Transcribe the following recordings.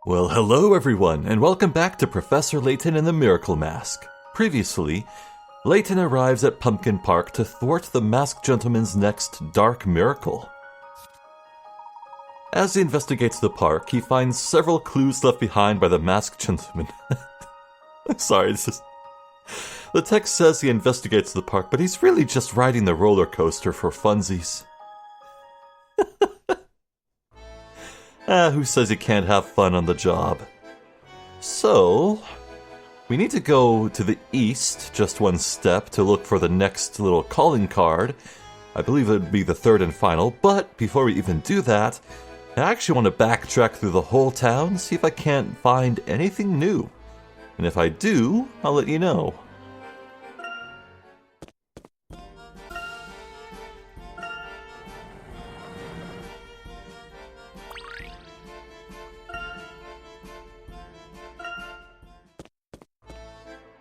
Well, hello everyone, and welcome back to Professor Layton and the Miracle Mask. Previously, Layton arrives at Pumpkin Park to thwart the Masked Gentleman's next dark miracle. As he investigates the park, he finds several clues left behind by the Masked Gentleman. I'm sorry, the text says he investigates the park, but he's really just riding the roller coaster for funsies. Who says you can't have fun on the job? So, we need to go to the east just one step to look for the next little calling card. I believe it would be the third and final, but before we even do that, I actually want to backtrack through the whole town, see if I can't find anything new. And if I do, I'll let you know.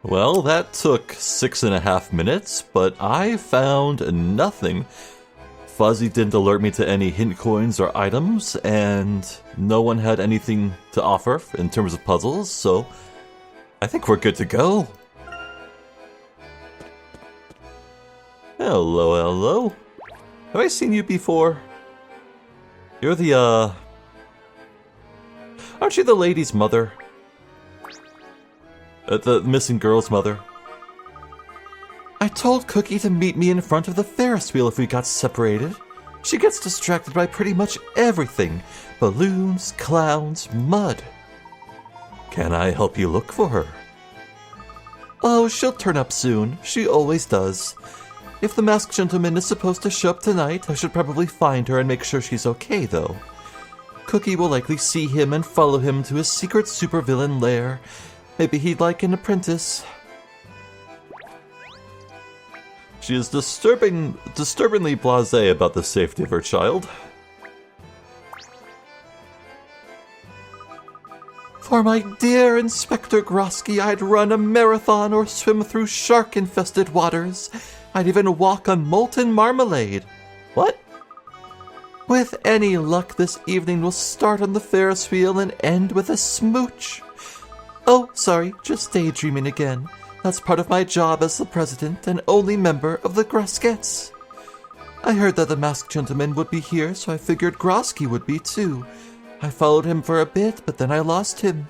Well, that took 6.5 minutes, but I found nothing. Fuzzy didn't alert me to any hint coins or items, and no one had anything to offer in terms of puzzles, so I think we're good to go. Hello, hello. Have I seen you before? You're the, aren't you the lady's mother? The missing girl's mother. I told Cookie to meet me in front of the Ferris wheel if we got separated. She gets distracted by pretty much everything. Balloons, clowns, mud. Can I help you look for her? Oh, she'll turn up soon. She always does. If the Masked Gentleman is supposed to show up tonight, I should probably find her and make sure she's okay, though. Cookie will likely see him and follow him to his secret supervillain lair. Maybe he'd like an apprentice. She is disturbingly blasé about the safety of her child. For my dear Inspector Grosky, I'd run a marathon or swim through shark-infested waters. I'd even walk on molten marmalade. What? With any luck, this evening will start on the Ferris wheel and end with a smooch. Oh, sorry, just daydreaming again. That's part of my job as the president and only member of the Groskettes. I heard that the Masked Gentleman would be here, so I figured Grosky would be too. I followed him for a bit, but then I lost him.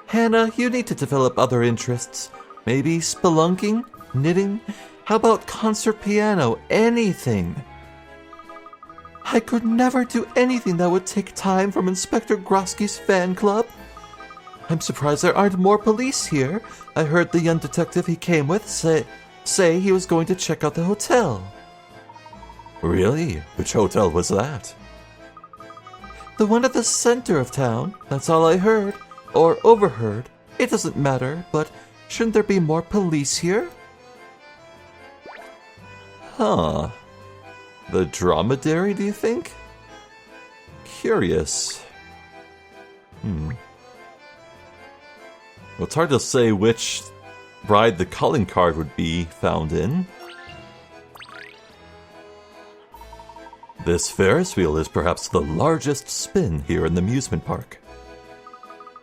Hannah, you need to develop other interests. Maybe spelunking, knitting, how about concert piano, anything. I could never do anything that would take time from Inspector Grosky's fan club. I'm surprised there aren't more police here. I heard the young detective he came with say he was going to check out the hotel. Really? Which hotel was that? The one at the center of town. That's all I heard. Or overheard. It doesn't matter, but shouldn't there be more police here? Huh. The dromedary, do you think? Curious. Well, it's hard to say which ride the calling card would be found in. This Ferris wheel is perhaps the largest spin here in the amusement park.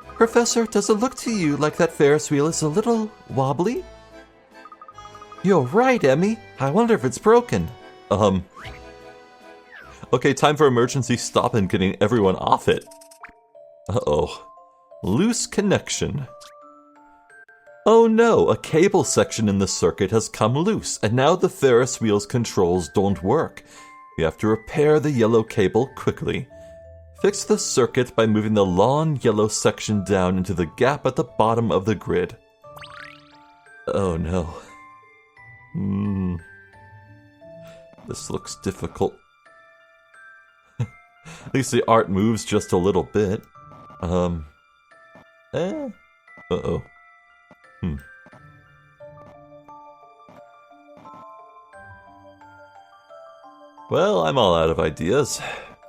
Professor, does it look to you like that Ferris wheel is a little wobbly? You're right, Emmy. I wonder if it's broken. Okay, time for emergency stop and getting everyone off it. Uh-oh. Loose connection. Oh no, a cable section in the circuit has come loose, and now the Ferris wheel's controls don't work. We have to repair the yellow cable quickly. Fix the circuit by moving the long yellow section down into the gap at the bottom of the grid. Oh no. This looks difficult. At least the art moves just a little bit. Uh-oh. Well, I'm all out of ideas.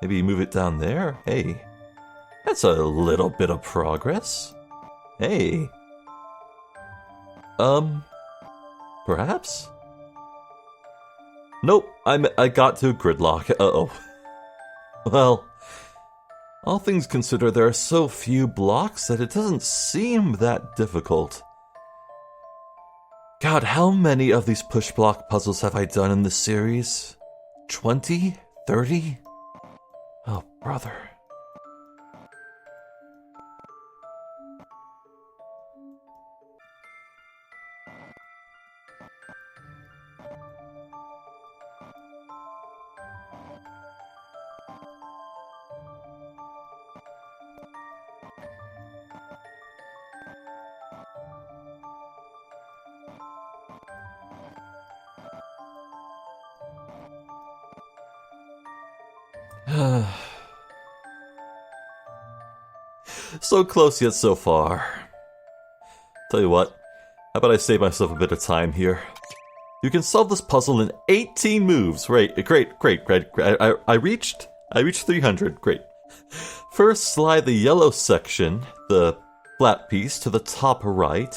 Maybe move it down there. Hey, that's a little bit of progress. Hey. Perhaps? Nope, I got to gridlock. Uh-oh. Well, All things considered, there are so few blocks that it doesn't seem that difficult. God, how many of these push block puzzles have I done in this series? 20? 30? Oh, brother. So close yet so far. Tell you what, how about I save myself a bit of time here? You can solve this puzzle in 18 moves. Right, great. I reached 300. Great. First, slide the yellow section, the flat piece, to the top right.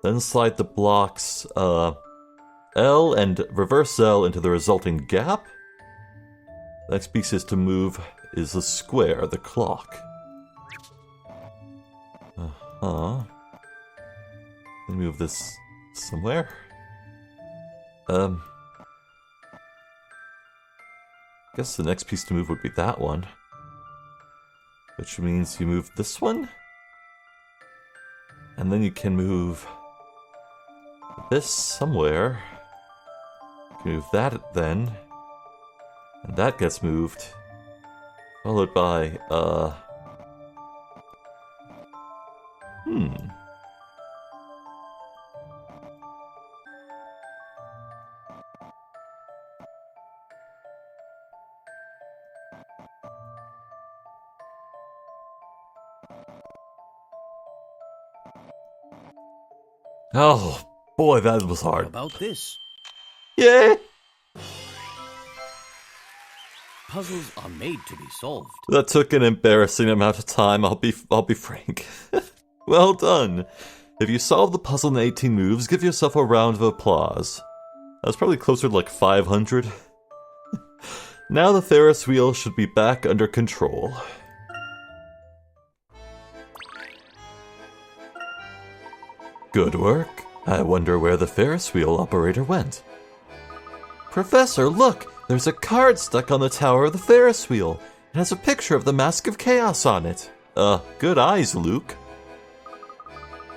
Then slide the blocks L and reverse L into the resulting gap. The next piece is to move is the square, the clock. Then move this somewhere. Guess the next piece to move would be that one. Which means you move this one. And then you can move this somewhere. You can move that then. And that gets moved. Followed by, Oh, boy, that was hard. How about this? Yeah! Puzzles are made to be solved. That took an embarrassing amount of time, I'll be frank. Well done. If you solve the puzzle in 18 moves, give yourself a round of applause. That was probably closer to like 500. Now the Ferris wheel should be back under control. Good work. I wonder where the Ferris wheel operator went. Professor, look! There's a card stuck on the tower of the Ferris wheel. It has a picture of the Mask of Chaos on it. Good eyes, Luke.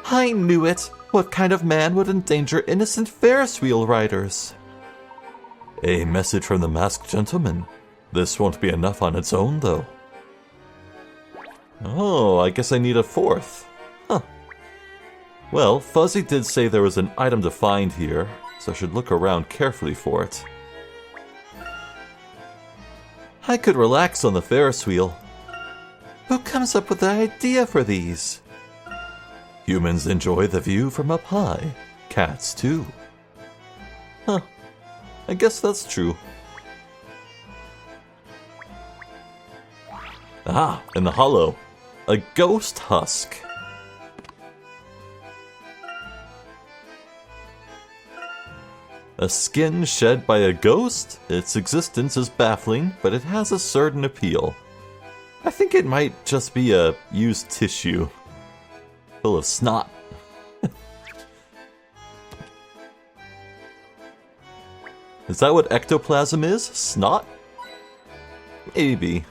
I knew it! What kind of man would endanger innocent Ferris wheel riders? A message from the masked gentleman. This won't be enough on its own, though. Oh, I guess I need a fourth. Huh. Well, Fuzzy did say there was an item to find here, so I should look around carefully for it. I could relax on the Ferris wheel. Who comes up with the idea for these? Humans enjoy the view from up high. Cats, too. Huh. I guess that's true. Ah, in the hollow. A ghost husk. A skin shed by a ghost? Its existence is baffling, but it has a certain appeal. I think it might just be a used tissue. Full of snot. Is that what ectoplasm is? Snot? Maybe.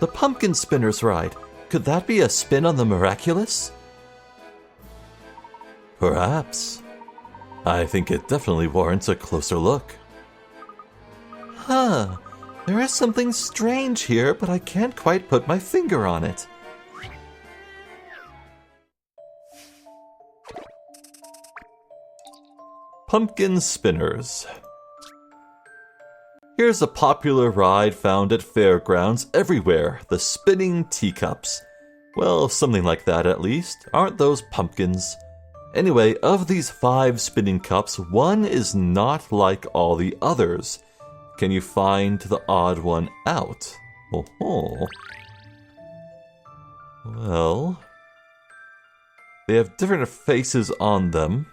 The pumpkin spinner's ride. Could that be a spin on the miraculous? Perhaps. I think it definitely warrants a closer look. Huh. There is something strange here, but I can't quite put my finger on it. Pumpkin spinners. Here's a popular ride found at fairgrounds everywhere, the spinning teacups. Well, something like that at least. Aren't those pumpkins? Anyway, of these 5 spinning cups, one is not like all the others. Can you find the odd one out? Oh. Well, they have different faces on them.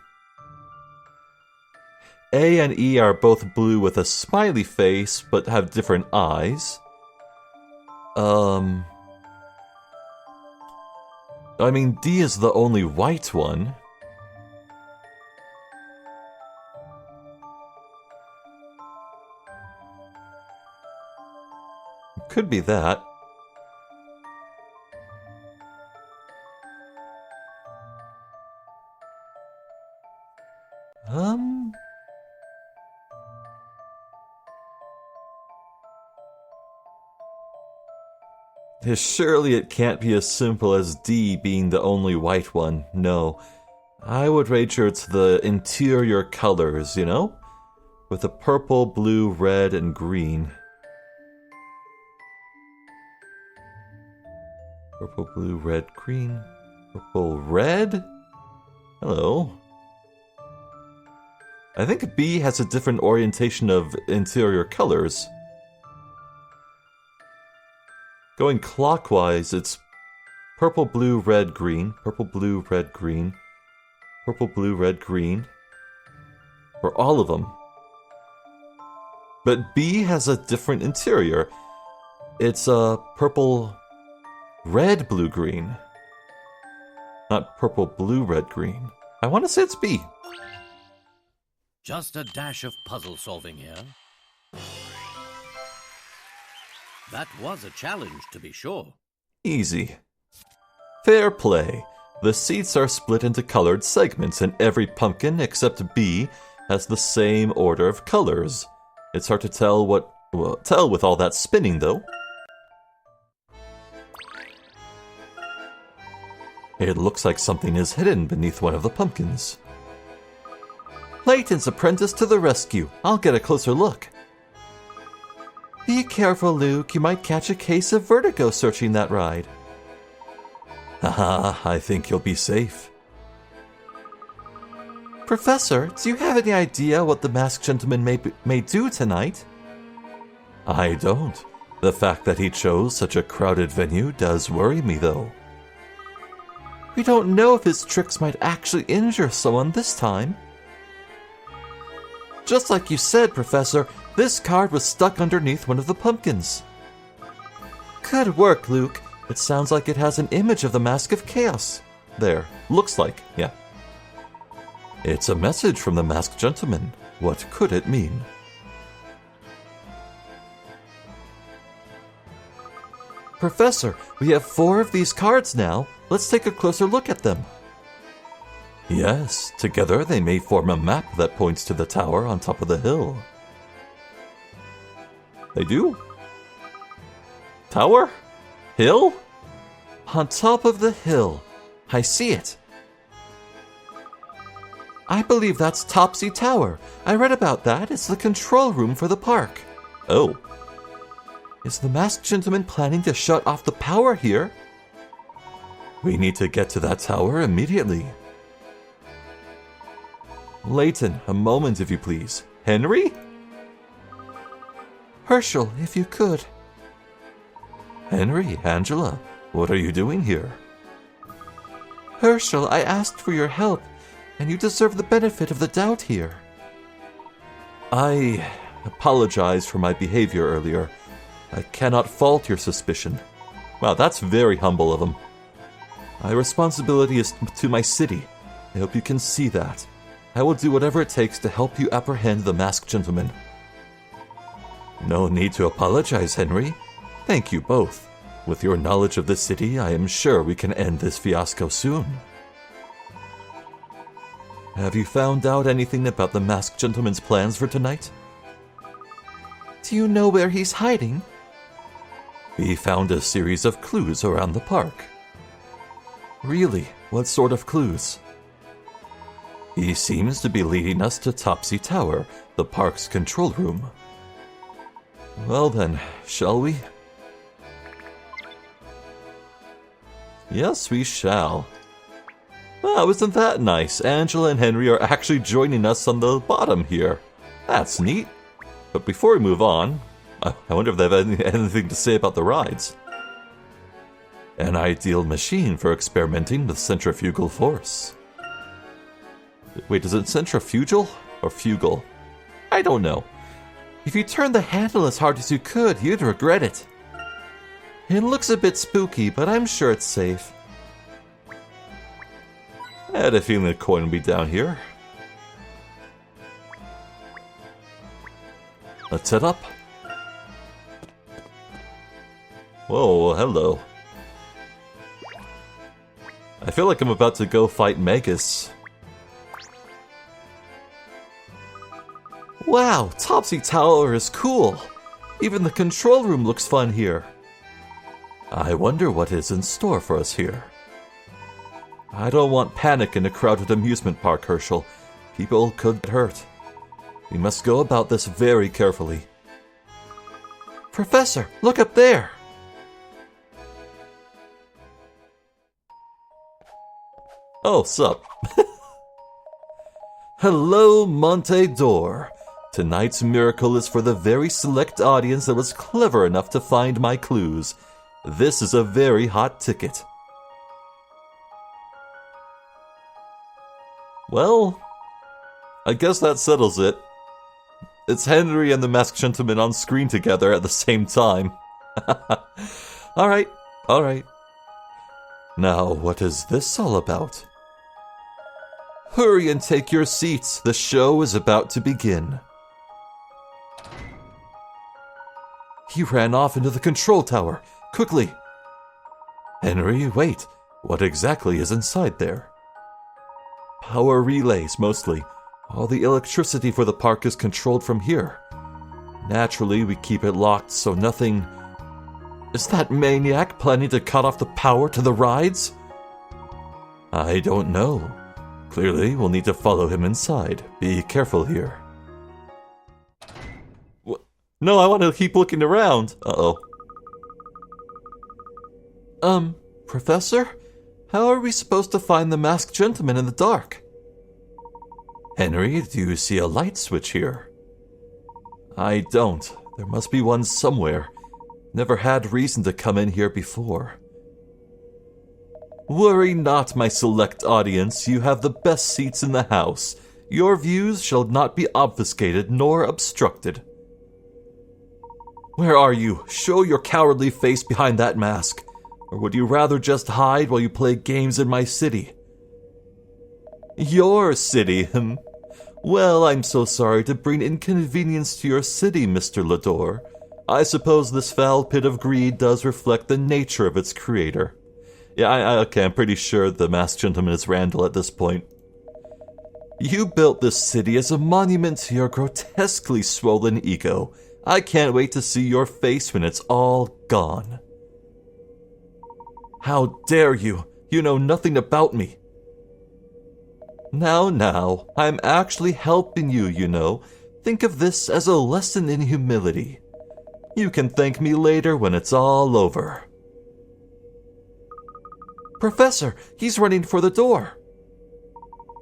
A and E are both blue with a smiley face, but have different eyes. I mean, D is the only white one. Could be that. Surely it can't be as simple as D being the only white one. No. I would wager it's the interior colors, you know? With the purple, blue, red, and green. Purple, blue, red, green. Purple, red? Hello. I think B has a different orientation of interior colors. Going clockwise, it's purple, blue, red, green. Purple, blue, red, green. Purple, blue, red, green. For all of them. But B has a different interior. It's purple, red, blue, green. Not purple, blue, red, green. I want to say it's B. Just a dash of puzzle solving here. That was a challenge, to be sure. Easy. Fair play. The seats are split into colored segments, and every pumpkin except B has the same order of colors. It's hard to tell with all that spinning, though. It looks like something is hidden beneath one of the pumpkins. Layton's apprentice to the rescue. I'll get a closer look. Be careful, Luke. You might catch a case of vertigo searching that ride. Haha, I think you'll be safe. Professor, do you have any idea what the masked gentleman may do tonight? I don't. The fact that he chose such a crowded venue does worry me, though. We don't know if his tricks might actually injure someone this time. Just like you said, Professor, this card was stuck underneath one of the pumpkins. Good work, Luke. It sounds like it has an image of the Mask of Chaos. There. Looks like, yeah. It's a message from the Masked Gentleman. What could it mean? Professor, we have 4 of these cards now. Let's take a closer look at them. Yes, together they may form a map that points to the tower on top of the hill. They do? Tower? Hill? On top of the hill. I see it. I believe that's Topsy Tower. I read about that. It's the control room for the park. Oh. Is the Masked Gentleman planning to shut off the power here? We need to get to that tower immediately. Layton, a moment if you please. Henry? Hershel, if you could. Henry, Angela, what are you doing here? Hershel, I asked for your help, and you deserve the benefit of the doubt here. I apologize for my behavior earlier. I cannot fault your suspicion. Wow, that's very humble of him. My responsibility is to my city. I hope you can see that. I will do whatever it takes to help you apprehend the Masked Gentleman. No need to apologize, Henry. Thank you both. With your knowledge of the city, I am sure we can end this fiasco soon. Have you found out anything about the Masked Gentleman's plans for tonight? Do you know where he's hiding? We found a series of clues around the park. Really? What sort of clues? He seems to be leading us to Topsy Tower, the park's control room. Well then, shall we? Yes, we shall. Oh, isn't that nice? Angela and Henry are actually joining us on the bottom here. That's neat. But before we move on, I wonder if they have anything to say about the rides. An ideal machine for experimenting with centrifugal force. Wait, is it centrifugal or fugal? I don't know. If you turned the handle as hard as you could, you'd regret it. It looks a bit spooky, but I'm sure it's safe. I had a feeling the coin would be down here. Let's head up. Whoa, hello. I feel like I'm about to go fight Magus. Wow, Topsy Tower is cool. Even the control room looks fun here. I wonder what is in store for us here. I don't want panic in a crowded amusement park, Hershel. People could get hurt. We must go about this very carefully. Professor, look up there! Oh, sup. Hello, Monte d'Or. Tonight's miracle is for the very select audience that was clever enough to find my clues. This is a very hot ticket. Well, I guess that settles it. It's Henry and the Masked Gentleman on screen together at the same time. Alright. Now, what is this all about? Hurry and take your seats. The show is about to begin. He ran off into the control tower. Quickly! Henry, wait. What exactly is inside there? Power relays, mostly. All the electricity for the park is controlled from here. Naturally, we keep it locked so nothing... Is that maniac planning to cut off the power to the rides? I don't know. Clearly, we'll need to follow him inside. Be careful here. No, I want to keep looking around. Uh-oh. Professor? How are we supposed to find the Masked Gentleman in the dark? Henry, do you see a light switch here? I don't. There must be one somewhere. Never had reason to come in here before. Worry not, my select audience. You have the best seats in the house. Your views shall not be obfuscated nor obstructed. Where are you? Show your cowardly face behind that mask. Or would you rather just hide while you play games in my city? Your city, Well, I'm so sorry to bring inconvenience to your city, Mr. Lador. I suppose this foul pit of greed does reflect the nature of its creator. Yeah, okay, I'm pretty sure the Masked Gentleman is Randall at this point. You built this city as a monument to your grotesquely swollen ego. I can't wait to see your face when it's all gone. How dare you? You know nothing about me. Now, I'm actually helping you, you know. Think of this as a lesson in humility. You can thank me later when it's all over. Professor, he's running for the door.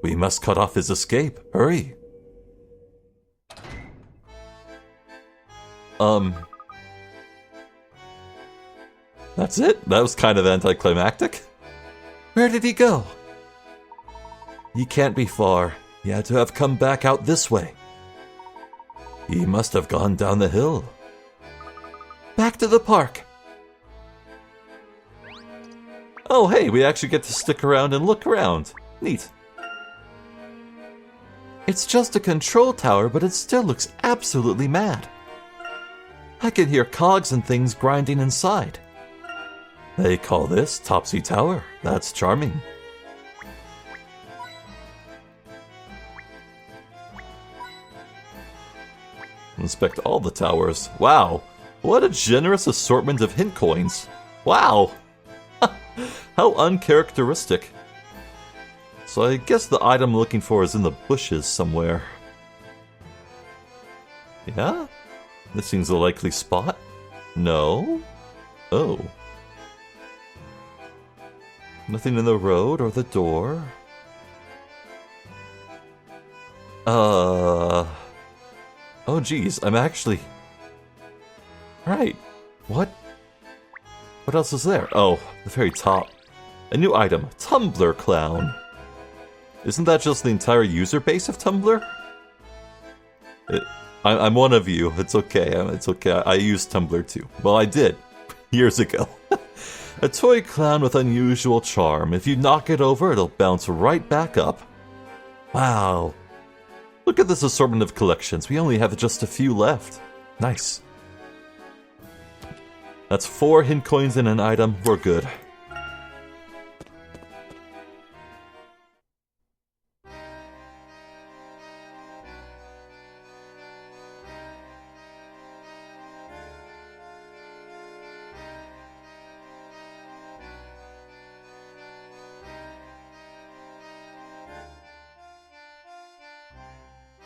We must cut off his escape. Hurry. That's it? That was kind of anticlimactic. Where did he go? He can't be far. He had to have come back out this way. He must have gone down the hill. Back to the park. Oh, hey, we actually get to stick around and look around. Neat. It's just a control tower, but it still looks absolutely mad. I can hear cogs and things grinding inside. They call this Topsy Tower. That's charming. Inspect all the towers. Wow, what a generous assortment of hint coins. Wow, how uncharacteristic. So I guess the item I'm looking for is in the bushes somewhere. Yeah? This seems a likely spot. No? Oh. Nothing in the road or the door. Oh geez, I'm actually... Right. What? What else is there? Oh, the very top. A new item. Tumblr Clown. Isn't that just the entire user base of Tumblr? I'm one of you. It's okay. It's okay. I used Tumblr too. Well, I did. Years ago. A toy clown with unusual charm. If you knock it over, it'll bounce right back up. Wow. Look at this assortment of collections. We only have just a few left. Nice. That's 4 hint coins in an item. We're good.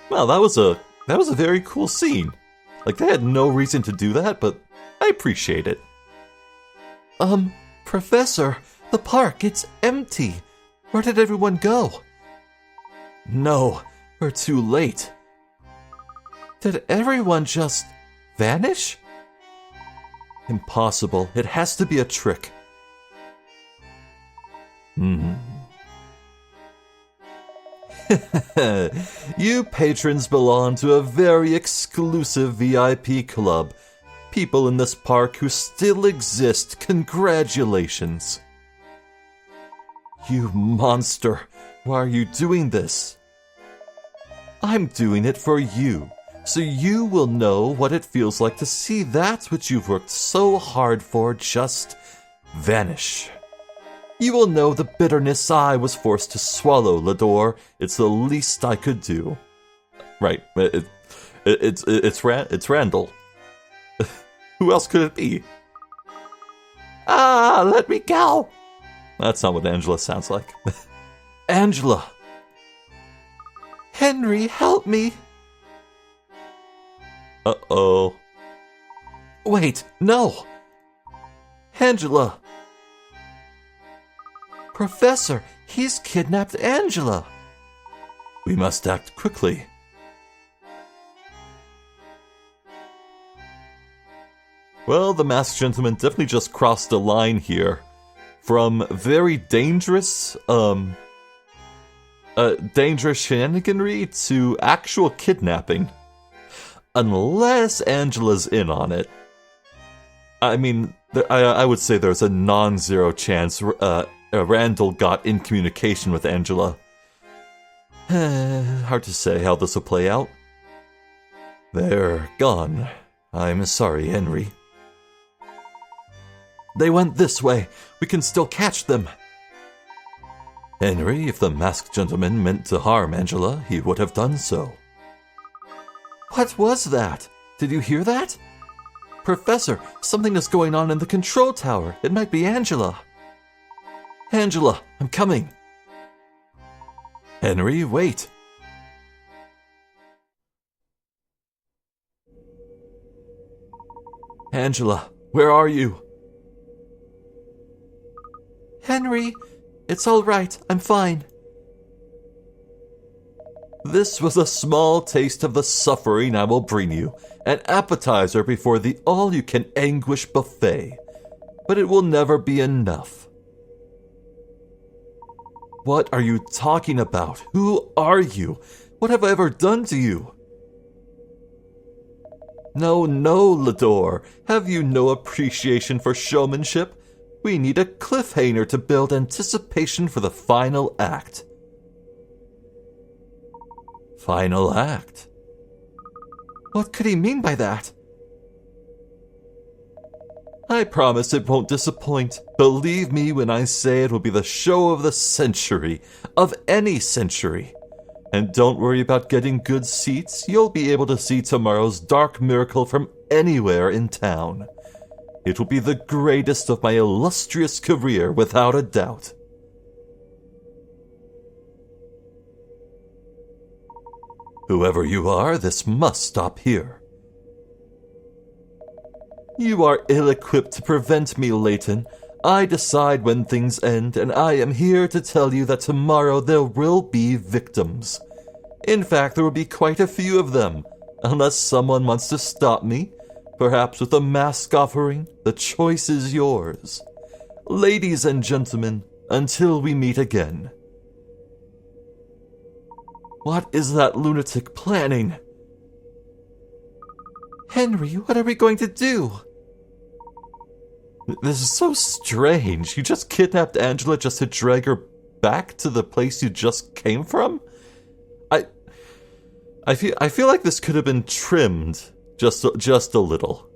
Wow, that was a very cool scene. Like, they had no reason to do that, but I appreciate it. Professor, the park, it's empty. Where did everyone go? No, we're too late. Did everyone just vanish? Impossible. It has to be a trick. You patrons belong to a very exclusive VIP club. People in this park who still exist, congratulations. You monster, why are you doing this? I'm doing it for you, so you will know what it feels like to see that which you've worked so hard for just vanish. You will know the bitterness I was forced to swallow, Lador. It's the least I could do. Right, it's Randall. Who else could it be? Ah, let me go! That's not what Angela sounds like. Angela! Henry, help me! Uh-oh. Wait, no! Angela! Professor, he's kidnapped Angela! We must act quickly. Well, the masked gentleman definitely just crossed a line here. From very dangerous shenaniganry to actual kidnapping. Unless Angela's in on it. I mean, I would say there's a non-zero chance Randall got in communication with Angela. Hard to say how this will play out. They're gone. I'm sorry, Henry. They went this way. We can still catch them. Henry, if the masked gentleman meant to harm Angela, he would have done so. What was that? Did you hear that? Professor, something is going on in the control tower. It might be Angela. Angela, I'm coming. Henry, wait. Angela, where are you? Henry, it's all right. I'm fine. This was a small taste of the suffering I will bring you, an appetizer before the all-you-can-anguish buffet. But it will never be enough. What are you talking about? Who are you? What have I ever done to you? No, Lador. Have you no appreciation for showmanship? We need a cliffhanger to build anticipation for the final act. Final act? What could he mean by that? I promise it won't disappoint. Believe me when I say it will be the show of the century, of any century. And don't worry about getting good seats. You'll be able to see tomorrow's dark miracle from anywhere in town. It will be the greatest of my illustrious career, without a doubt. Whoever you are, this must stop here. You are ill-equipped to prevent me, Layton. I decide when things end, and I am here to tell you that tomorrow there will be victims. In fact, there will be quite a few of them, unless someone wants to stop me. Perhaps with a mask offering, the choice is yours. Ladies and gentlemen, until we meet again. What is that lunatic planning? Henry, what are we going to do? This is so strange. You just kidnapped Angela just to drag her back to the place you just came from? I feel like this could have been trimmed just a little.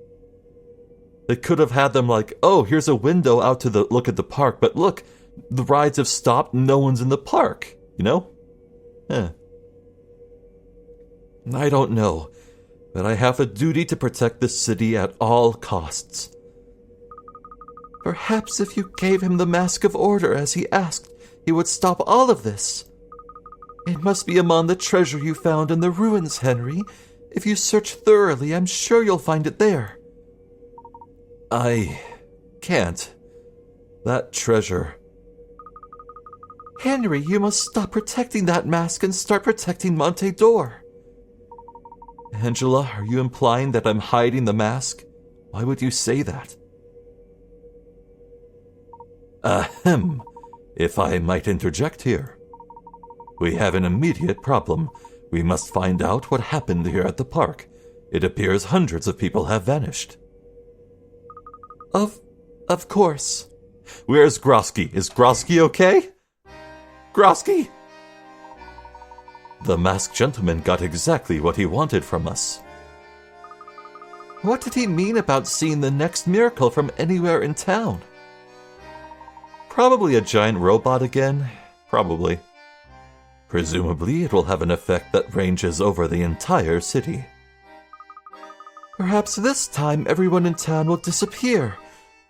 They could have had them like, oh, here's a window out to look at the park, but look, the rides have stopped, no one's in the park, you know? I don't know, but I have a duty to protect the city at all costs. Perhaps if you gave him the Mask of Order as he asked, he would stop all of this. It must be among the treasure you found in the ruins, Henry. If you search thoroughly, I'm sure you'll find it there. I can't. That treasure. Henry, you must stop protecting that mask and start protecting Monte d'Or. Angela, are you implying that I'm hiding the mask? Why would you say that? Ahem, if I might interject here. We have an immediate problem. We must find out what happened here at the park. It appears hundreds of people have vanished. Of course. Where's Grosky? Is Grosky okay? Grosky? The masked gentleman got exactly what he wanted from us. What did he mean about seeing the next miracle from anywhere in town? Probably a giant robot again. Probably. Presumably it will have an effect that ranges over the entire city. Perhaps this time everyone in town will disappear,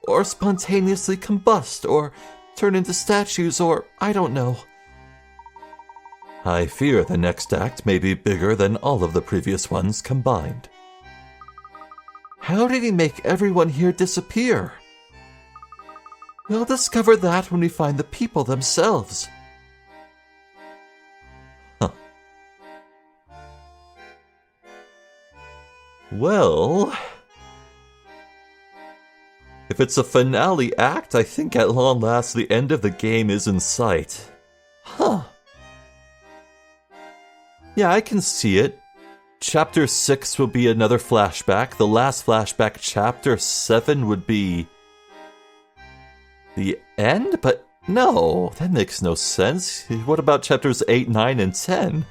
or spontaneously combust, or turn into statues, or I don't know. I fear the next act may be bigger than all of the previous ones combined. How did he make everyone here disappear? We'll discover that when we find the people themselves. Well, if it's a finale act, I think at long last the end of the game is in sight. Yeah, I can see it. Chapter 6 will be another flashback. The last flashback, Chapter 7, would be the end? But no, that makes no sense. What about Chapters 8, 9, and 10?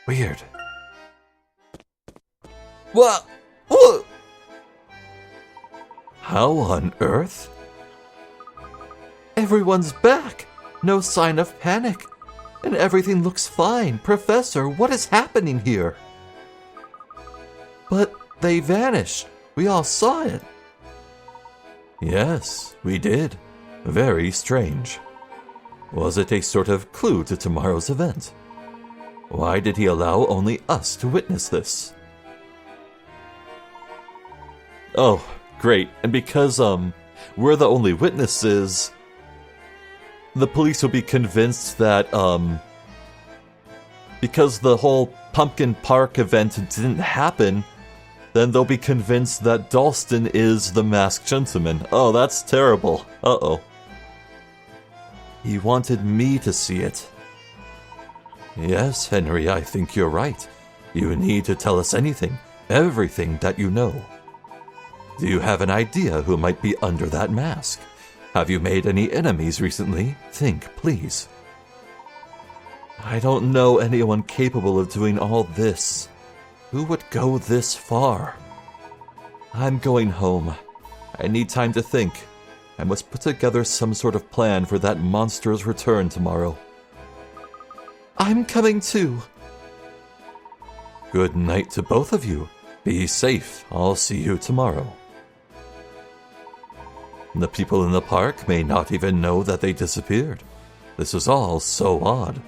Weird. What? How on earth? Everyone's back. No sign of panic. And everything looks fine. Professor, what is happening here? But they vanished. We all saw it. Yes, we did. Very strange. Was it a sort of clue to tomorrow's event? Why did he allow only us to witness this? Oh, great. And because, we're the only witnesses, the police will be convinced that, because the whole Pumpkin Park event didn't happen, then they'll be convinced that Dalston is the masked gentleman. Oh, that's terrible. Uh-oh. He wanted me to see it. Yes, Henry, I think you're right. You need to tell us anything, everything that you know. Do you have an idea who might be under that mask? Have you made any enemies recently? Think, please. I don't know anyone capable of doing all this. Who would go this far? I'm going home. I need time to think. I must put together some sort of plan for that monster's return tomorrow. I'm coming too. Good night to both of you. Be safe. I'll see you tomorrow. The people in the park may not even know that they disappeared. This is all so odd.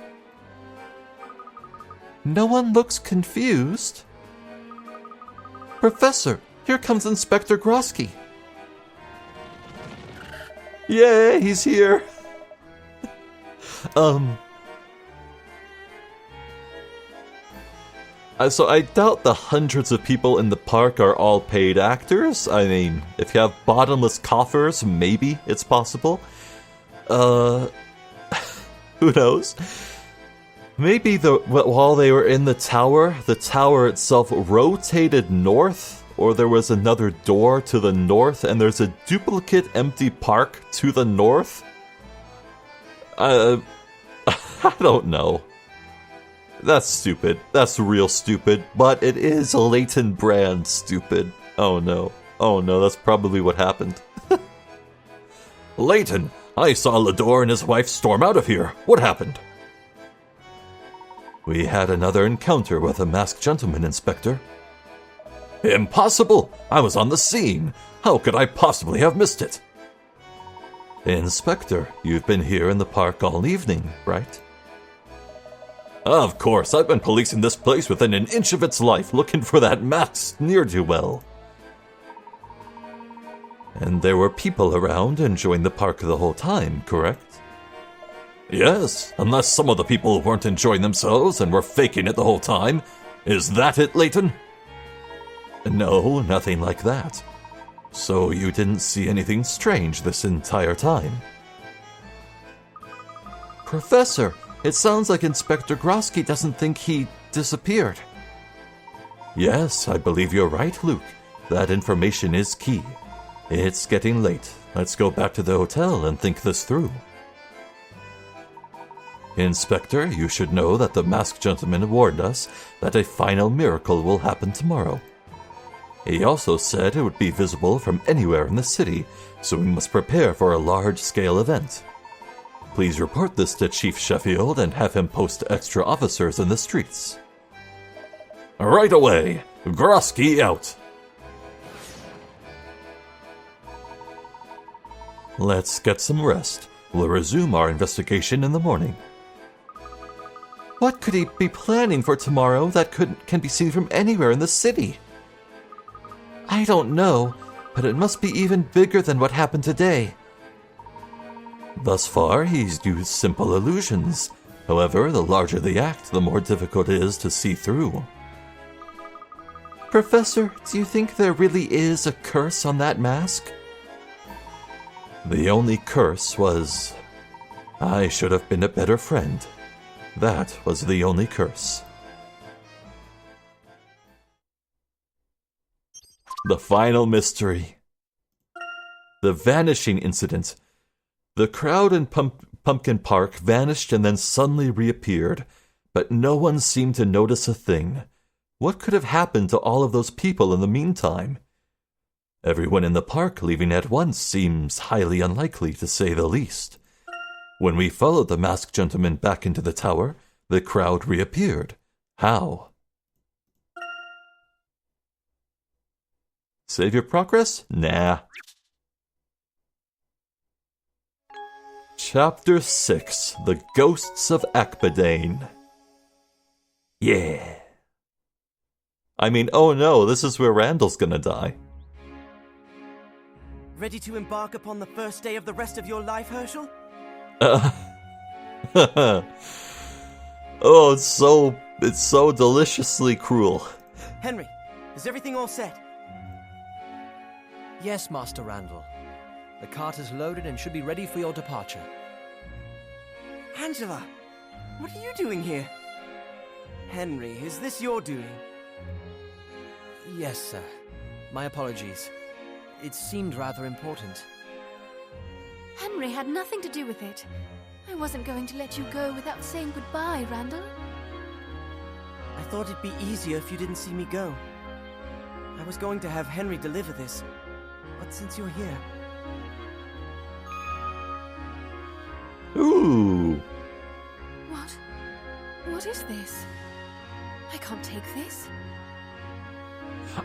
No one looks confused. Professor, here comes Inspector Grosky. Yay, he's here. So I doubt the hundreds of people in the park are all paid actors. I mean, if you have bottomless coffers, maybe it's possible. Who knows? Maybe while they were in the tower itself rotated north, or there was another door to the north, and there's a duplicate empty park to the north? I don't know. That's stupid. That's real stupid, but it is Layton brand stupid. Oh no. Oh no, that's probably what happened. Layton, I saw Lador and his wife storm out of here. What happened? We had another encounter with a masked gentleman, Inspector. Impossible! I was on the scene. How could I possibly have missed it? Inspector, you've been here in the park all evening, right? Of course, I've been policing this place within an inch of its life, looking for that masked ne'er-do-well. And there were people around enjoying the park the whole time, correct? Yes, unless some of the people weren't enjoying themselves and were faking it the whole time. Is that it, Layton? No, nothing like that. So you didn't see anything strange this entire time? Professor, it sounds like Inspector Grosky doesn't think he disappeared. Yes, I believe you're right, Luke. That information is key. It's getting late. Let's go back to the hotel and think this through. Inspector, you should know that the masked gentleman warned us that a final miracle will happen tomorrow. He also said it would be visible from anywhere in the city, so we must prepare for a large-scale event. Please report this to Chief Sheffield and have him post extra officers in the streets. Right away! Grosky out! Let's get some rest. We'll resume our investigation in the morning. What could he be planning for tomorrow that can be seen from anywhere in the city? I don't know, but it must be even bigger than what happened today. Thus far, he's used simple illusions. However, the larger the act, the more difficult it is to see through. Professor, do you think there really is a curse on that mask? The only curse was, I should have been a better friend. That was the only curse. The final mystery. The vanishing incident. The crowd in Pumpkin Park vanished and then suddenly reappeared, but no one seemed to notice a thing. What could have happened to all of those people in the meantime? Everyone in the park leaving at once seems highly unlikely, to say the least. When we followed the masked gentleman back into the tower, the crowd reappeared. How? Save your progress? Nah. Chapter 6, The Ghosts of Akbadane. Yeah. I mean, oh no, this is where Randall's gonna die. Ready to embark upon the first day of the rest of your life, Hershel? Oh, it's so deliciously cruel. Henry, is everything all set? Yes, Master Randall. The cart is loaded and should be ready for your departure. Angela, what are you doing here? Henry, is this your doing? Yes, sir. My apologies. It seemed rather important. Henry had nothing to do with it. I wasn't going to let you go without saying goodbye, Randall. I thought it'd be easier if you didn't see me go. I was going to have Henry deliver this, but since you're here... Ooh. What? What is this? I can't take this.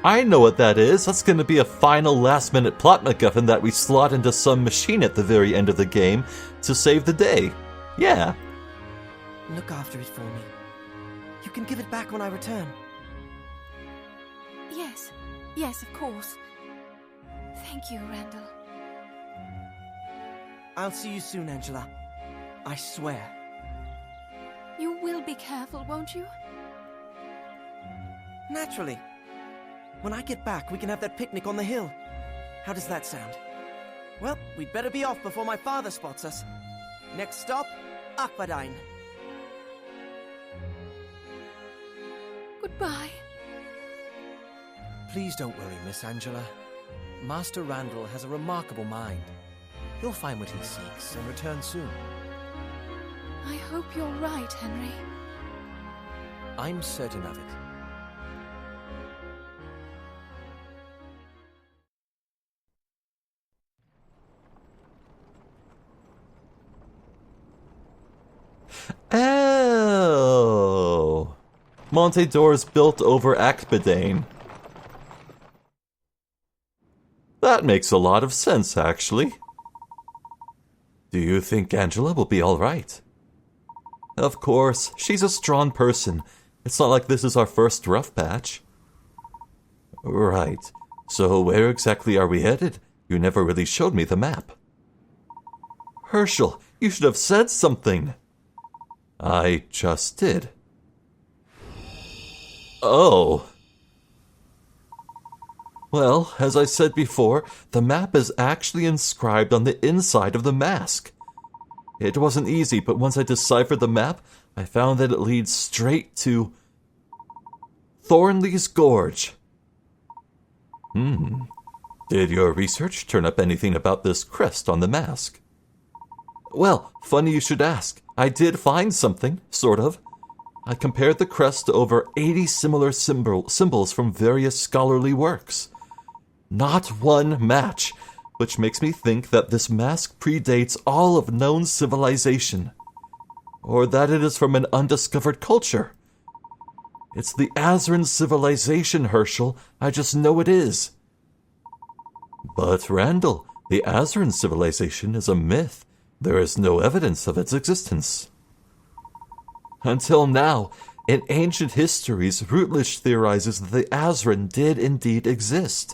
I know what that is. That's going to be a final last-minute plot MacGuffin that we slot into some machine at the very end of the game to save the day. Yeah. Look after it for me. You can give it back when I return. Yes, of course. Thank you, Randall. I'll see you soon, Angela. I swear. You will be careful, won't you? Naturally. When I get back, we can have that picnic on the hill. How does that sound? Well, we'd better be off before my father spots us. Next stop, Akbadane. Goodbye. Please don't worry, Miss Angela. Master Randall has a remarkable mind. He'll find what he seeks and return soon. I hope you're right, Henry. I'm certain of it. Oh. Monte d'Or's built over Akbadane. That makes a lot of sense, actually. Do you think Angela will be all right? Of course, she's a strong person. It's not like this is our first rough patch. Right. So where exactly are we headed? You never really showed me the map. Hershel, you should have said something. I just did. Oh. Well, as I said before, the map is actually inscribed on the inside of the mask. It wasn't easy, but once I deciphered the map, I found that it leads straight to Thornley's Gorge. Did your research turn up anything about this crest on the mask? Well, funny you should ask. I did find something, sort of. I compared the crest to over 80 similar symbols from various scholarly works. Not one match, which makes me think that this mask predates all of known civilization. Or that it is from an undiscovered culture. It's the Azeran civilization, Hershel. I just know it is. But Randall, the Azeran civilization is a myth. There is no evidence of its existence. Until now, in ancient histories, Routledge theorizes that the Azeran did indeed exist.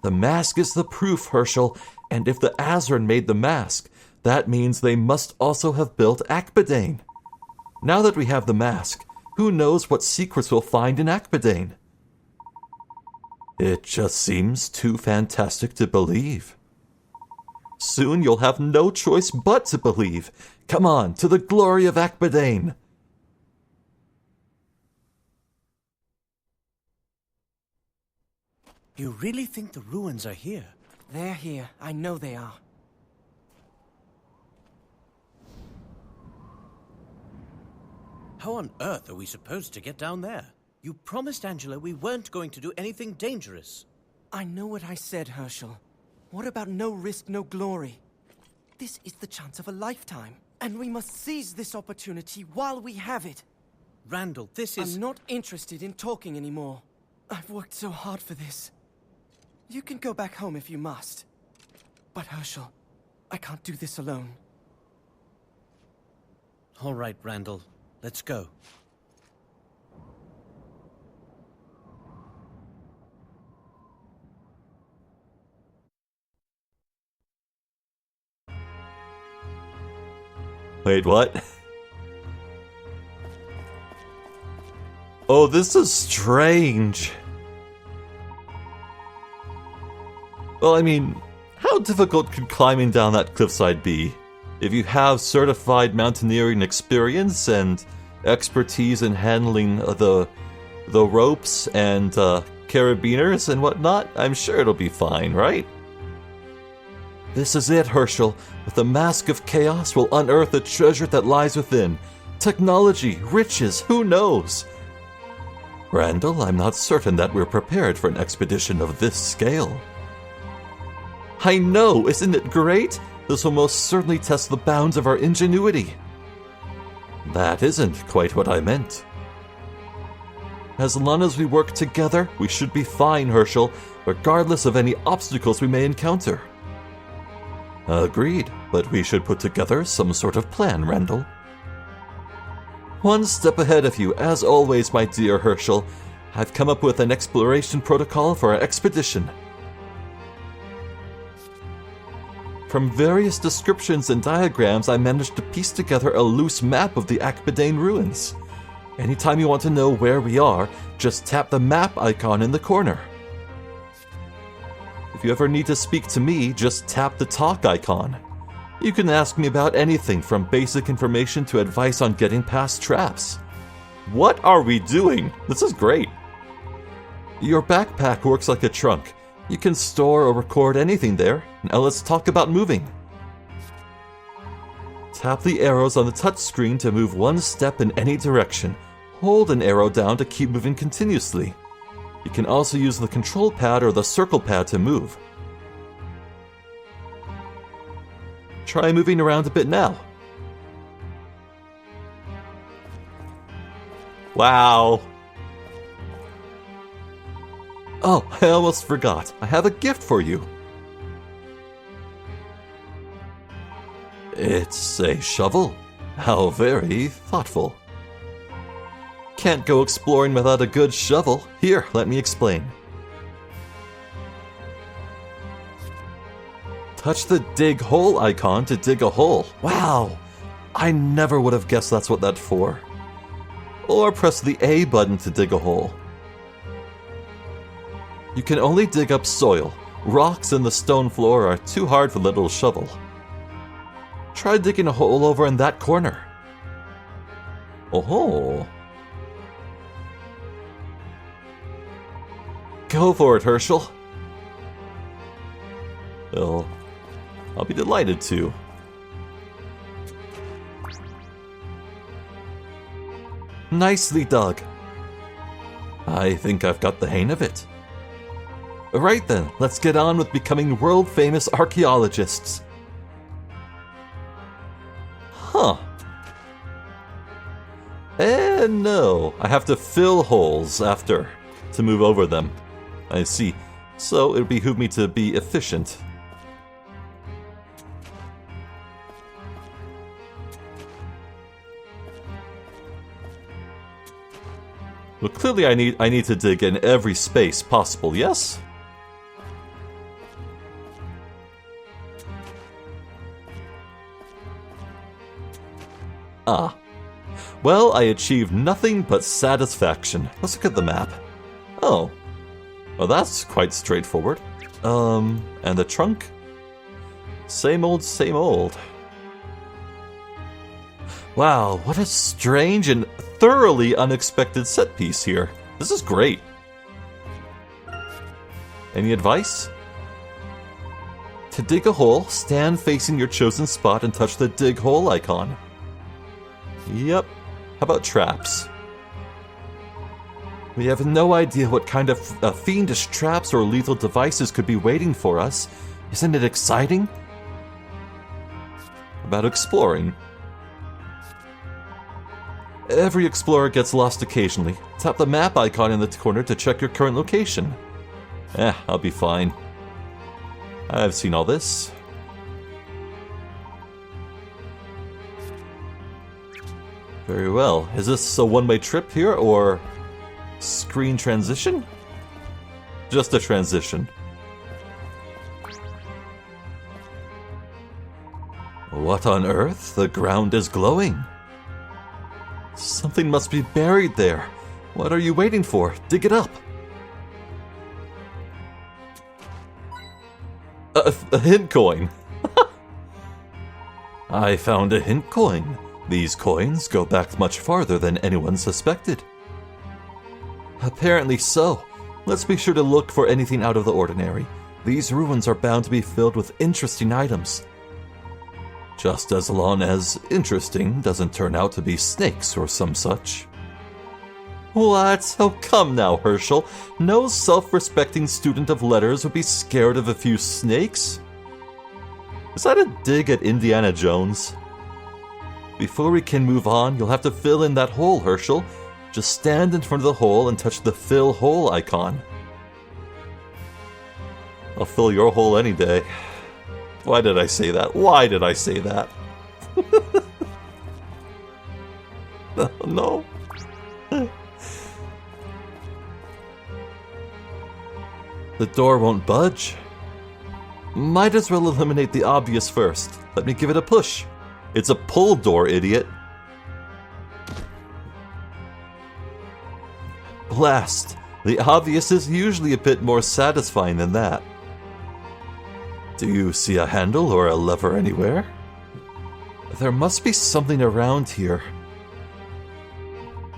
The mask is the proof, Hershel, and if the Azeran made the mask, that means they must also have built Akbadane. Now that we have the mask, who knows what secrets we'll find in Akbadane? It just seems too fantastic to believe. Soon you'll have no choice but to believe. Come on, to the glory of Akbadane. You really think the ruins are here? They're here. I know they are. How on earth are we supposed to get down there? You promised Angela we weren't going to do anything dangerous. I know what I said, Hershel. What about no risk, no glory? This is the chance of a lifetime, and we must seize this opportunity while we have it. Randall, this is... I'm not interested in talking anymore. I've worked so hard for this. You can go back home if you must. But Hershel, I can't do this alone. All right, Randall. Let's go. Wait, what? Oh, this is strange. Well, I mean, how difficult could climbing down that cliffside be? If you have certified mountaineering experience and expertise in handling the ropes and carabiners and whatnot, I'm sure it'll be fine, right? This is it, Hershel. With the Mask of Chaos, we'll unearth the treasure that lies within. Technology, riches, who knows? Randall, I'm not certain that we're prepared for an expedition of this scale. I know, isn't it great? This will most certainly test the bounds of our ingenuity. That isn't quite what I meant. As long as we work together, we should be fine, Hershel, regardless of any obstacles we may encounter. Agreed, but we should put together some sort of plan, Randall. One step ahead of you, as always, my dear Hershel. I've come up with an exploration protocol for our expedition. From various descriptions and diagrams, I managed to piece together a loose map of the Akbadane ruins. Anytime you want to know where we are, just tap the map icon in the corner. If you ever need to speak to me, just tap the talk icon. You can ask me about anything from basic information to advice on getting past traps. What are we doing? This is great. Your backpack works like a trunk. You can store or record anything there. Now let's talk about moving. Tap the arrows on the touchscreen to move one step in any direction. Hold an arrow down to keep moving continuously. You can also use the control pad or the circle pad to move. Try moving around a bit now. Wow. Oh, I almost forgot. I have a gift for you. It's a shovel. How very thoughtful. Can't go exploring without a good shovel. Here, let me explain. Touch the dig hole icon to dig a hole. Wow! I never would have guessed that's what that's for. Or press the A button to dig a hole. You can only dig up soil. Rocks and the stone floor are too hard for the little shovel. Try digging a hole over in that corner. Oh. Go for it, Hershel. Well, I'll be delighted to. Nicely dug. I think I've got the hang of it. Right then, let's get on with becoming world-famous archaeologists. Huh. And no, I have to fill holes after to move over them. I see. So it would behoove me to be efficient. Well, clearly I need to dig in every space possible, yes? Ah. Well, I achieved nothing but satisfaction. Let's look at the map. Oh. Well, that's quite straightforward. And the trunk? Same old, same old. Wow, what a strange and thoroughly unexpected set piece here. This is great. Any advice? To dig a hole, stand facing your chosen spot and touch the dig hole icon. Yep. How about traps? We have no idea what kind of fiendish traps or lethal devices could be waiting for us. Isn't it exciting? About exploring. Every explorer gets lost occasionally. Tap the map icon in the corner to check your current location. I'll be fine. I've seen all this. Very well. Is this a one-way trip here, or screen transition? Just a transition. What on earth? The ground is glowing. Something must be buried there. What are you waiting for? Dig it up. A hint coin. I found a hint coin. These coins go back much farther than anyone suspected. Apparently so. Let's be sure to look for anything out of the ordinary. These ruins are bound to be filled with interesting items. Just as long as interesting doesn't turn out to be snakes or some such. What? Oh, come now, Hershel. No self-respecting student of letters would be scared of a few snakes. Is that a dig at Indiana Jones? Before we can move on, you'll have to fill in that hole, Hershel. Just stand in front of the hole and touch the fill hole icon. I'll fill your hole any day. Why did I say that? Why did I say that? No. The door won't budge. Might as well eliminate the obvious first. Let me give it a push. It's a pull door, idiot. Blast. The obvious is usually a bit more satisfying than that. Do you see a handle or a lever anywhere? There must be something around here.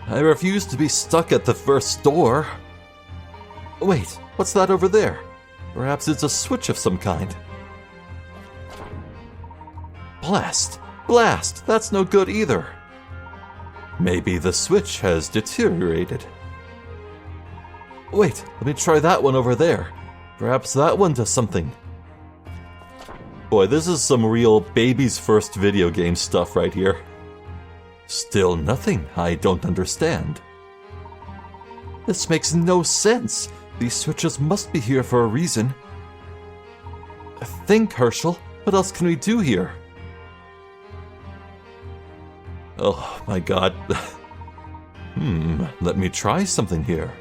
I refuse to be stuck at the first door. Wait, what's that over there? Perhaps it's a switch of some kind. Blast! Blast! That's no good either. Maybe the switch has deteriorated. Wait, let me try that one over there. Perhaps that one does something. Boy, this is some real baby's first video game stuff right here. Still nothing. I don't understand. This makes no sense. These switches must be here for a reason. Think, Hershel. What else can we do here? Oh my god. Let me try something here.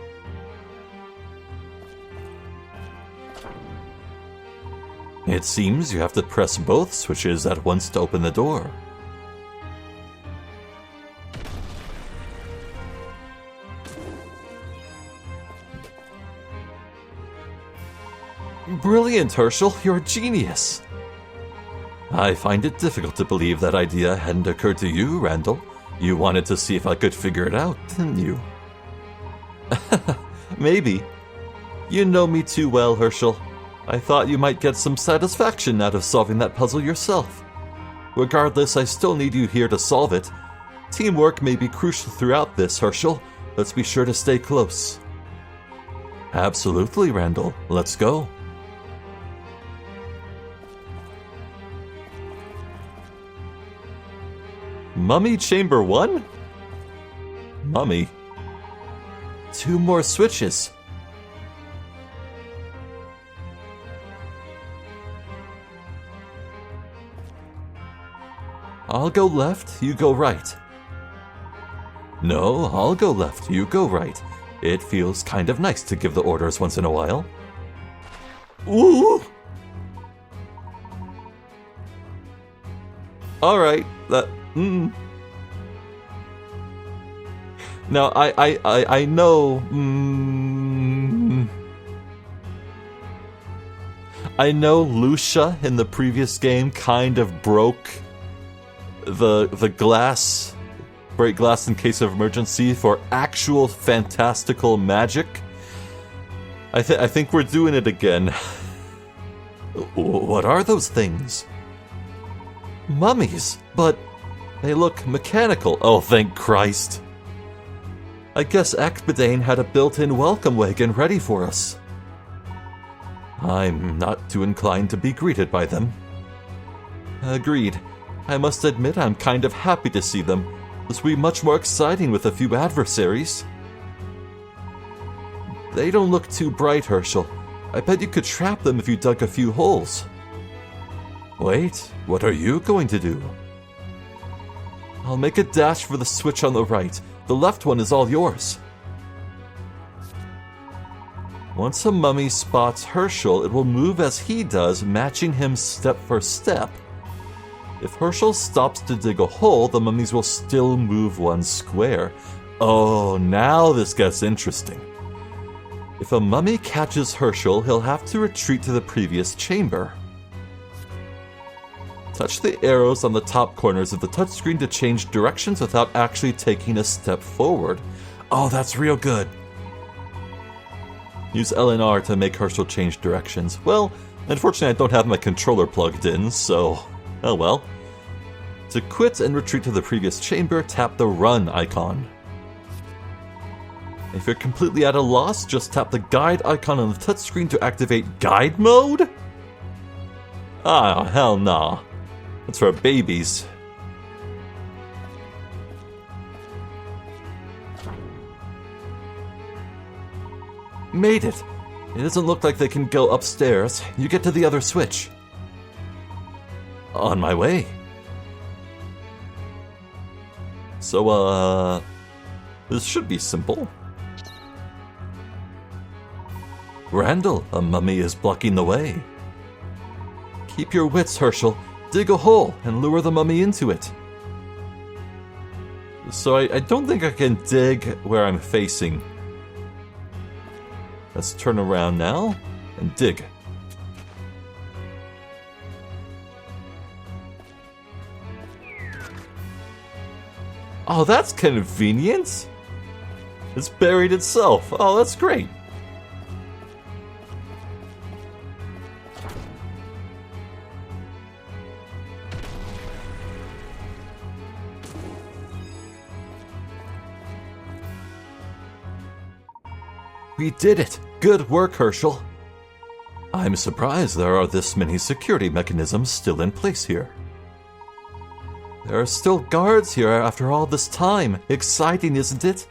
It seems you have to press both switches at once to open the door. Brilliant, Hershel. You're a genius. I find it difficult to believe that idea hadn't occurred to you, Randall. You wanted to see if I could figure it out, didn't you? Maybe. You know me too well, Hershel. I thought you might get some satisfaction out of solving that puzzle yourself. Regardless, I still need you here to solve it. Teamwork may be crucial throughout this, Hershel. Let's be sure to stay close. Absolutely, Randall. Let's go. Mummy Chamber 1? Mummy? 2 more switches. I'll go left, you go right. No, I'll go left, you go right. It feels kind of nice to give the orders once in a while. Ooh! Alright, Now, I know... I know Lucia in the previous game kind of broke the glass... break glass in case of emergency for actual fantastical magic. I think we're doing it again. What are those things? Mummies, but they look mechanical. Oh, thank Christ. I guess Akbadane had a built-in welcome wagon ready for us. I'm not too inclined to be greeted by them. Agreed. I must admit I'm kind of happy to see them. This will be much more exciting with a few adversaries. They don't look too bright, Hershel. I bet you could trap them if you dug a few holes. Wait, what are you going to do? I'll make a dash for the switch on the right. The left one is all yours. Once a mummy spots Hershel, it will move as he does, matching him step for step. If Hershel stops to dig a hole, the mummies will still move one square. Oh, now this gets interesting. If a mummy catches Hershel, he'll have to retreat to the previous chamber. Touch the arrows on the top corners of the touchscreen to change directions without actually taking a step forward. Oh, that's real good. Use L and R to make Hershel change directions. Well, unfortunately I don't have my controller plugged in, so... oh well. To quit and retreat to the previous chamber, tap the run icon. If you're completely at a loss, just tap the guide icon on the touchscreen to activate guide mode? Ah, hell nah. That's for babies. Made it. It doesn't look like they can go upstairs. You get to the other switch. On my way. So, this should be simple. Randall, a mummy is blocking the way. Keep your wits, Hershel. Dig a hole and lure the mummy into it. So I don't think I can dig where I'm facing. Let's turn around now and dig. Oh, that's convenient. It's buried itself. Oh, that's great. We did it! Good work, Hershel. I'm surprised there are this many security mechanisms still in place here. There are still guards here after all this time. Exciting, isn't it?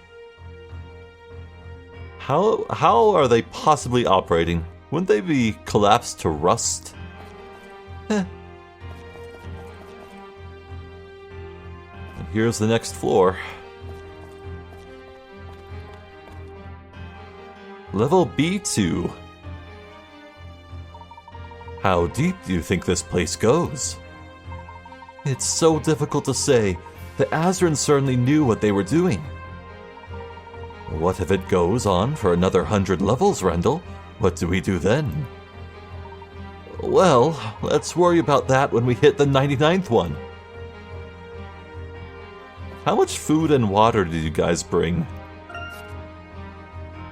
How are they possibly operating? Wouldn't they be collapsed to rust? And here's the next floor. Level B2. How deep do you think this place goes? It's so difficult to say. The Azrans certainly knew what they were doing. What if it goes on for another 100 levels, Randall? What do we do then? Well, let's worry about that when we hit the 99th one. How much food and water did you guys bring?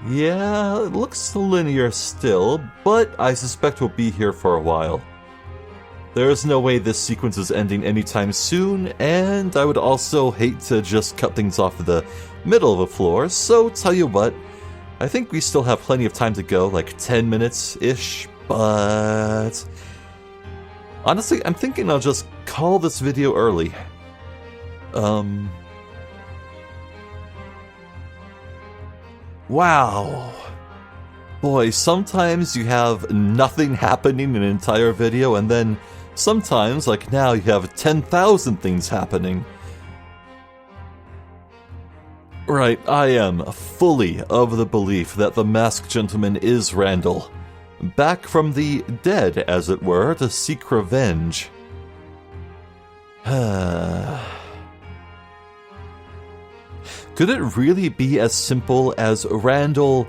Yeah, it looks linear still, but I suspect we'll be here for a while. There's no way this sequence is ending anytime soon, and I would also hate to just cut things off at the middle of a floor, so tell you what, I think we still have plenty of time to go, like 10 minutes-ish, but... honestly, I'm thinking I'll just call this video early. Wow. Boy, sometimes you have nothing happening in an entire video, and then sometimes, like now, you have 10,000 things happening. Right, I am fully of the belief that the Masked Gentleman is Randall. Back from the dead, as it were, to seek revenge. Could it really be as simple as Randall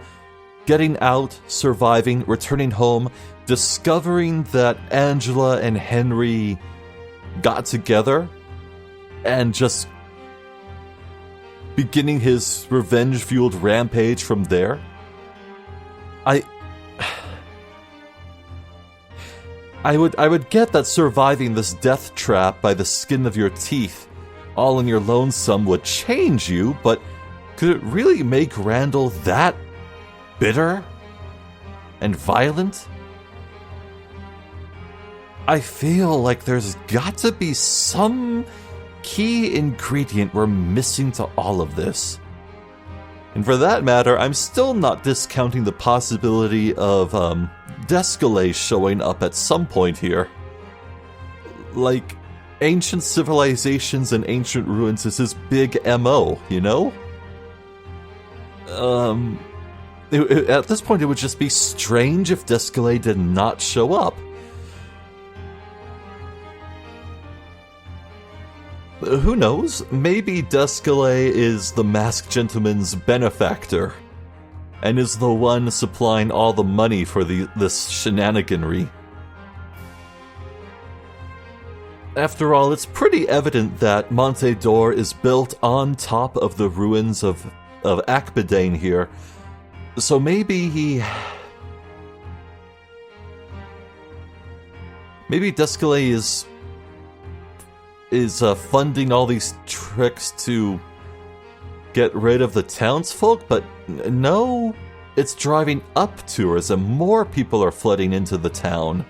getting out, surviving, returning home, discovering that Angela and Henry got together, and just beginning his revenge-fueled rampage from there? I would get that surviving this death trap by the skin of your teeth all in your lonesome would change you, but could it really make Randall that bitter and violent? I feel like there's got to be some key ingredient we're missing to all of this. And for that matter, I'm still not discounting the possibility of Descalais showing up at some point here. Like, ancient civilizations and ancient ruins is his big MO, you know? At this point, it would just be strange if Descalais did not show up. Who knows? Maybe Descalais is the Masked Gentleman's benefactor, and is the one supplying all the money for this shenaniganry. After all, it's pretty evident that Monte d'Or is built on top of the ruins of Akbidane here, so maybe Descalais is funding all these tricks to get rid of the townsfolk, but no, it's driving up tourism. More people are flooding into the town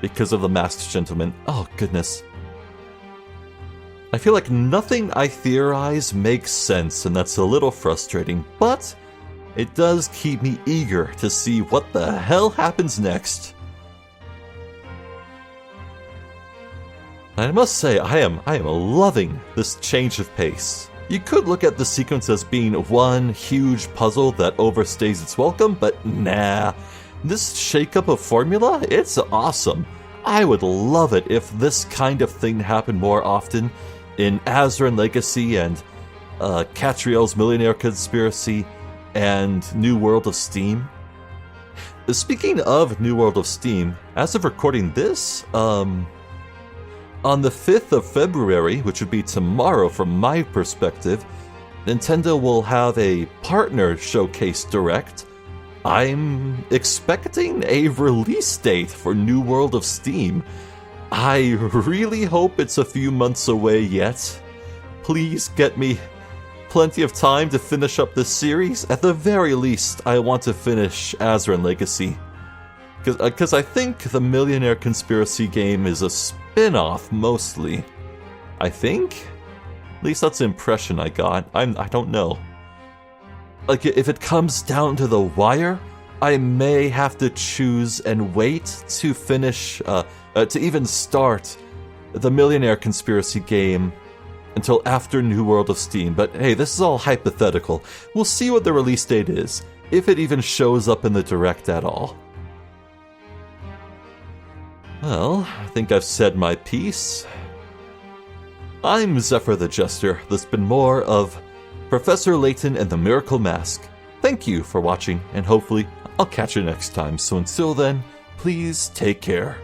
because of the Masked Gentleman. Oh, goodness. I feel like nothing I theorize makes sense, and that's a little frustrating, but it does keep me eager to see what the hell happens next. I must say, I am loving this change of pace. You could look at the sequence as being one huge puzzle that overstays its welcome, but nah. This shakeup of formula, it's awesome. I would love it if this kind of thing happened more often in Azran Legacy and Catriel's Millionaire Conspiracy and New World of Steam. Speaking of New World of Steam, as of recording this, on the 5th of February, which would be tomorrow from my perspective, Nintendo will have a partner showcase direct. I'm expecting a release date for New World of Steam. I really hope it's a few months away yet. Please get me plenty of time to finish up this series. At the very least, I want to finish Azran Legacy. Because I think the Millionaire Conspiracy game is a spin-off, mostly. I think? At least that's the impression I got. I don't know. Like, if it comes down to the wire, I may have to choose and wait to finish, to even start the Millionaire Conspiracy game until after New World of Steam. But hey, this is all hypothetical. We'll see what the release date is, if it even shows up in the Direct at all. Well, I think I've said my piece. I'm Zephyr the Jester. There's been more of Professor Layton and the Miracle Mask. Thank you for watching, and hopefully I'll catch you next time. So until then, please take care.